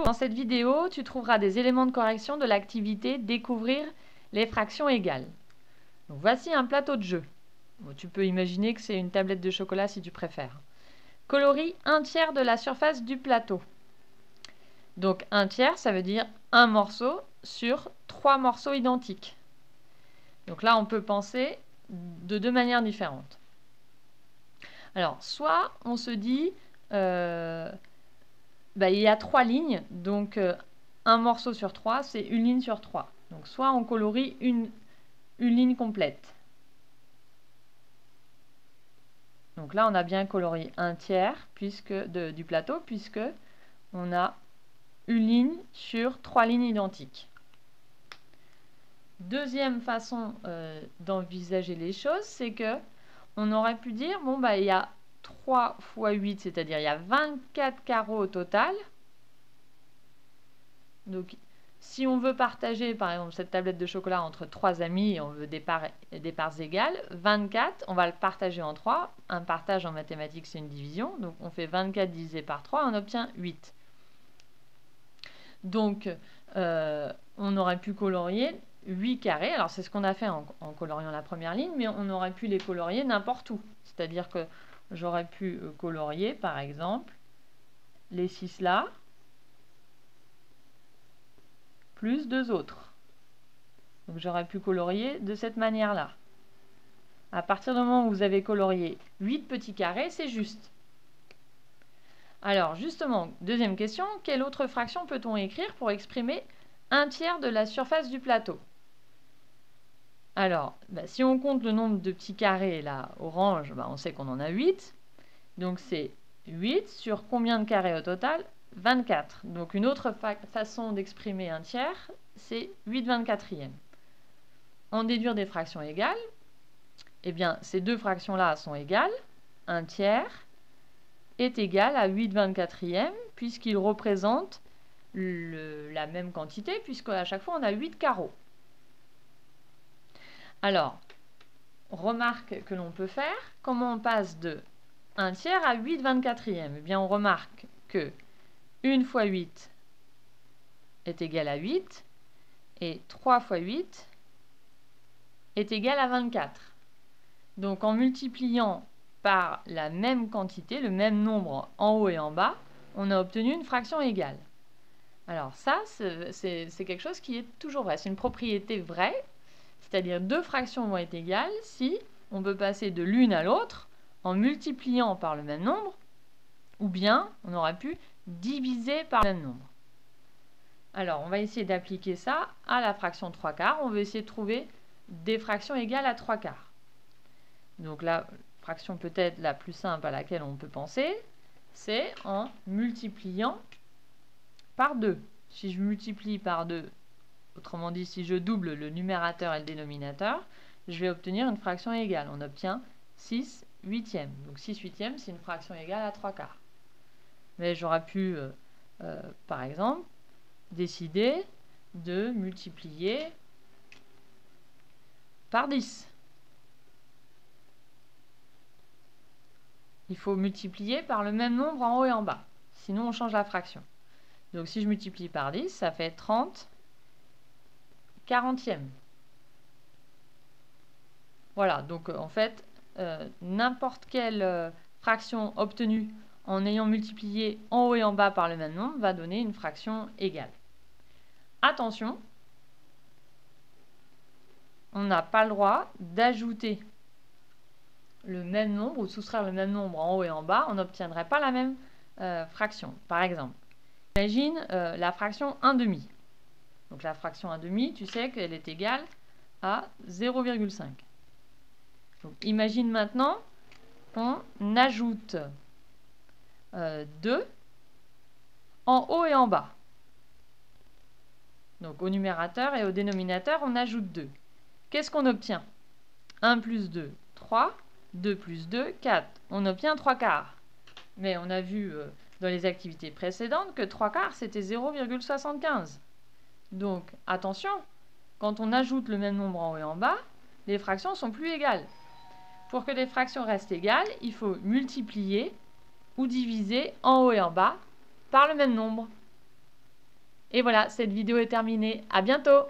Dans cette vidéo, tu trouveras des éléments de correction de l'activité Découvrir les fractions égales. Donc, voici un plateau de jeu. Bon, tu peux imaginer que c'est une tablette de chocolat si tu préfères. Colorie 1/3 de la surface du plateau. Donc 1/3, ça veut dire un morceau sur 3 morceaux identiques. Donc là, on peut penser de deux manières différentes. Alors, soit on se dit, il y a 3 lignes, donc un morceau sur 3, c'est une ligne sur 3. Donc soit on colorie une ligne complète. Donc là, on a bien colorié 1/3 du plateau, puisque on a une ligne sur 3 lignes identiques. Deuxième façon d'envisager les choses, c'est que on aurait pu dire, bon, il y a 3 fois 8, c'est-à-dire il y a 24 carreaux au total. Donc, si on veut partager, par exemple, cette tablette de chocolat entre 3 amis et on veut des parts égales, 24, on va le partager en 3. Un partage en mathématiques, c'est une division. Donc, on fait 24 divisé par 3, on obtient 8. Donc, on aurait pu colorier 8 carrés. Alors, c'est ce qu'on a fait en coloriant la première ligne, mais on aurait pu les colorier n'importe où. C'est-à-dire que j'aurais pu colorier, par exemple, les 6 là, plus 2 autres. Donc, j'aurais pu colorier de cette manière-là. À partir du moment où vous avez colorié 8 petits carrés, c'est juste. Alors, justement, deuxième question, quelle autre fraction peut-on écrire pour exprimer 1/3 de la surface du plateau? Alors, si on compte le nombre de petits carrés, là, orange, on sait qu'on en a 8. Donc, c'est 8 sur combien de carrés au total? 24. Donc, une autre façon d'exprimer 1/3, c'est 8/24e. En déduire des fractions égales, eh bien, ces deux fractions-là sont égales. 1/3 est égal à 8/24e, puisqu'il représente la même quantité, puisqu'à chaque fois, on a 8 carreaux. Alors, remarque que l'on peut faire, comment on passe de 1/3 à 8/24e? Eh bien, on remarque que 1 fois 8 est égal à 8, et 3 fois 8 est égal à 24. Donc, en multipliant par la même quantité, le même nombre en haut et en bas, on a obtenu une fraction égale. Alors ça, c'est quelque chose qui est toujours vrai. C'est une propriété vraie, c'est-à-dire deux fractions vont être égales si on peut passer de l'une à l'autre en multipliant par le même nombre, ou bien on aurait pu diviser par le même nombre. Alors, on va essayer d'appliquer ça à la fraction 3/4. On veut essayer de trouver des fractions égales à 3/4. Donc la fraction peut-être la plus simple à laquelle on peut penser, c'est en multipliant par 2. Si je multiplie par 2, autrement dit, si je double le numérateur et le dénominateur, je vais obtenir une fraction égale. On obtient 6/8. Donc 6/8, c'est une fraction égale à 3/4. Mais j'aurais pu, par exemple, décider de multiplier par 10. Il faut multiplier par le même nombre en haut et en bas. Sinon, on change la fraction. Donc, si je multiplie par 10, ça fait 30/40. Voilà, donc en fait, n'importe quelle fraction obtenue en ayant multiplié en haut et en bas par le même nombre va donner une fraction égale. Attention, on n'a pas le droit d'ajouter le même nombre ou de soustraire le même nombre en haut et en bas, on n'obtiendrait pas la même fraction. Par exemple, imagine la fraction 1/2. Donc la fraction 1/2, tu sais qu'elle est égale à 0,5. Donc imagine maintenant qu'on ajoute 2 en haut et en bas. Donc au numérateur et au dénominateur, on ajoute 2. Qu'est-ce qu'on obtient? 1 plus 2, 3. 2 plus 2, 4. On obtient 3/4. Mais on a vu dans les activités précédentes que 3/4, c'était 0,75. Donc, attention, quand on ajoute le même nombre en haut et en bas, les fractions sont plus égales. Pour que les fractions restent égales, il faut multiplier ou diviser en haut et en bas par le même nombre. Et voilà, cette vidéo est terminée. À bientôt!